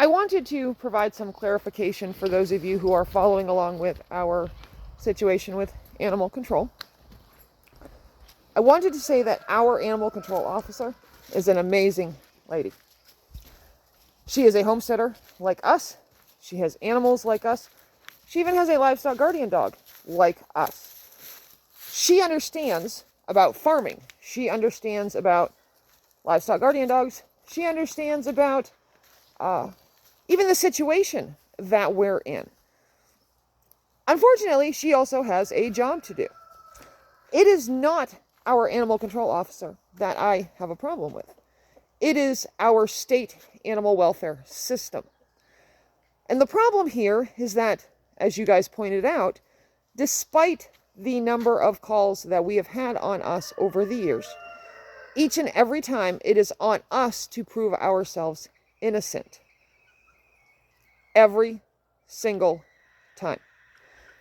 I wanted to provide some clarification for those of you who are following along with our situation with animal control. I wanted to say that our animal control officer is an amazing lady. She is a homesteader like us. She has animals like us. She even has a livestock guardian dog like us. She understands about farming. She understands about livestock guardian dogs. She understands about even the situation that we're in. Unfortunately, she also has a job to do. It is not our animal control officer that I have a problem with. It is our state animal welfare system. And the problem here is that, as you guys pointed out, despite the number of calls that we have had on us over the years, each and every time it is on us to prove ourselves innocent. Every single time.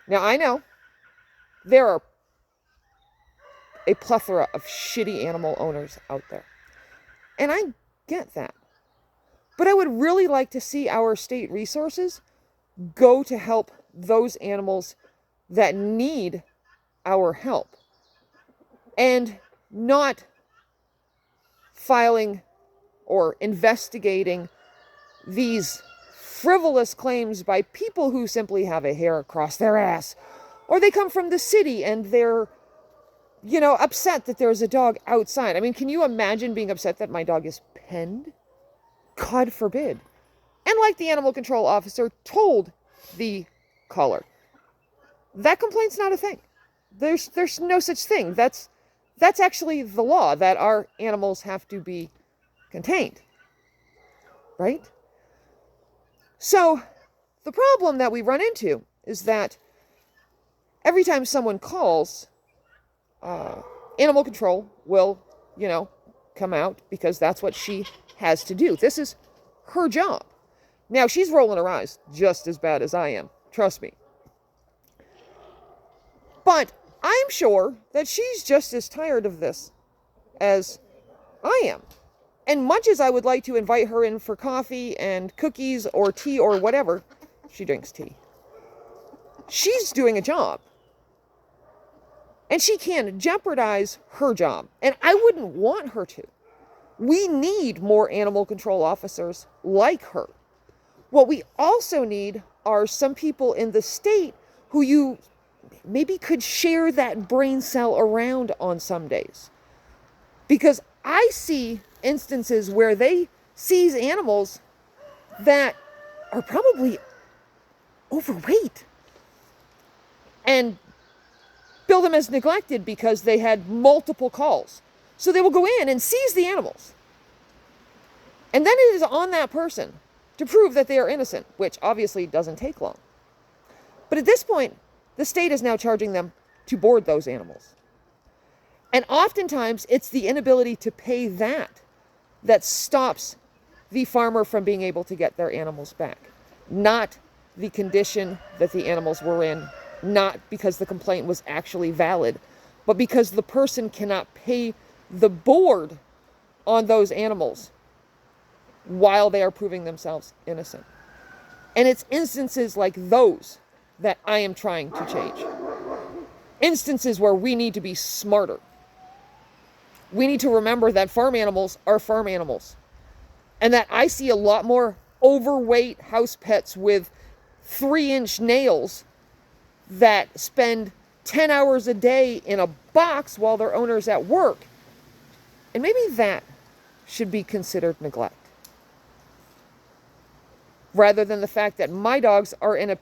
Now, I know there are a plethora of shitty animal owners out there. And I get that. But I would really like to see our state resources go to help those animals that need our help. And not filing or investigating these frivolous claims by people who simply have a hair across their ass. Or they come from the city and they're, upset that there's a dog outside. I mean, can you imagine being upset that my dog is penned? God forbid. And like the animal control officer told the caller, that complaint's not a thing. There's no such thing. That's actually the law, that our animals have to be contained. Right? So the problem that we run into is that every time someone calls, animal control will, come out because that's what she has to do. This is her job. Now, she's rolling her eyes just as bad as I am. Trust me. But I'm sure that she's just as tired of this as I am. And much as I would like to invite her in for coffee and cookies or tea or whatever, she drinks tea. She's doing a job. And she can jeopardize her job. And I wouldn't want her to. We need more animal control officers like her. What we also need are some people in the state who you maybe could share that brain cell around on some days. Because I see instances where they seize animals that are probably overweight and bill them as neglected because they had multiple calls. So they will go in and seize the animals. And then it is on that person to prove that they are innocent, which obviously doesn't take long. But at this point, the state is now charging them to board those animals. And oftentimes, it's the inability to pay that stops the farmer from being able to get their animals back. Not the condition that the animals were in, not because the complaint was actually valid, but because the person cannot pay the board on those animals while they are proving themselves innocent. And it's instances like those that I am trying to change. Instances where we need to be smarter. We need to remember that farm animals are farm animals. And that I see a lot more overweight house pets with 3-inch nails that spend 10 hours a day in a box while their owner's at work. And maybe that should be considered neglect. Rather than the fact that my dogs are in a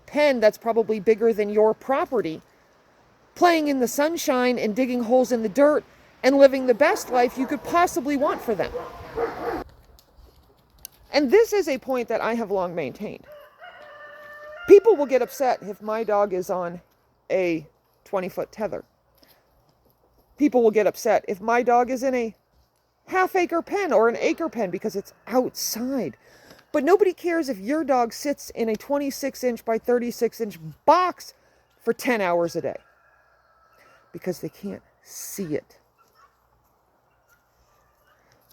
pen that's probably bigger than your property, playing in the sunshine and digging holes in the dirt and living the best life you could possibly want for them. And this is a point that I have long maintained. People will get upset if my dog is on a 20-foot tether. People will get upset if my dog is in a half-acre pen or an acre pen because it's outside. But nobody cares if your dog sits in a 26-inch by 36-inch box for 10 hours a day. Because they can't see it.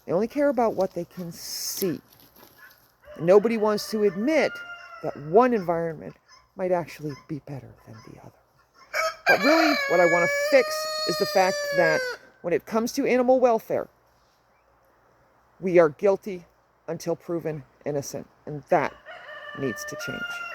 They only care about what they can see. Nobody wants to admit that one environment might actually be better than the other. But really, what I want to fix is the fact that when it comes to animal welfare, we are guilty until proven innocent, and that needs to change.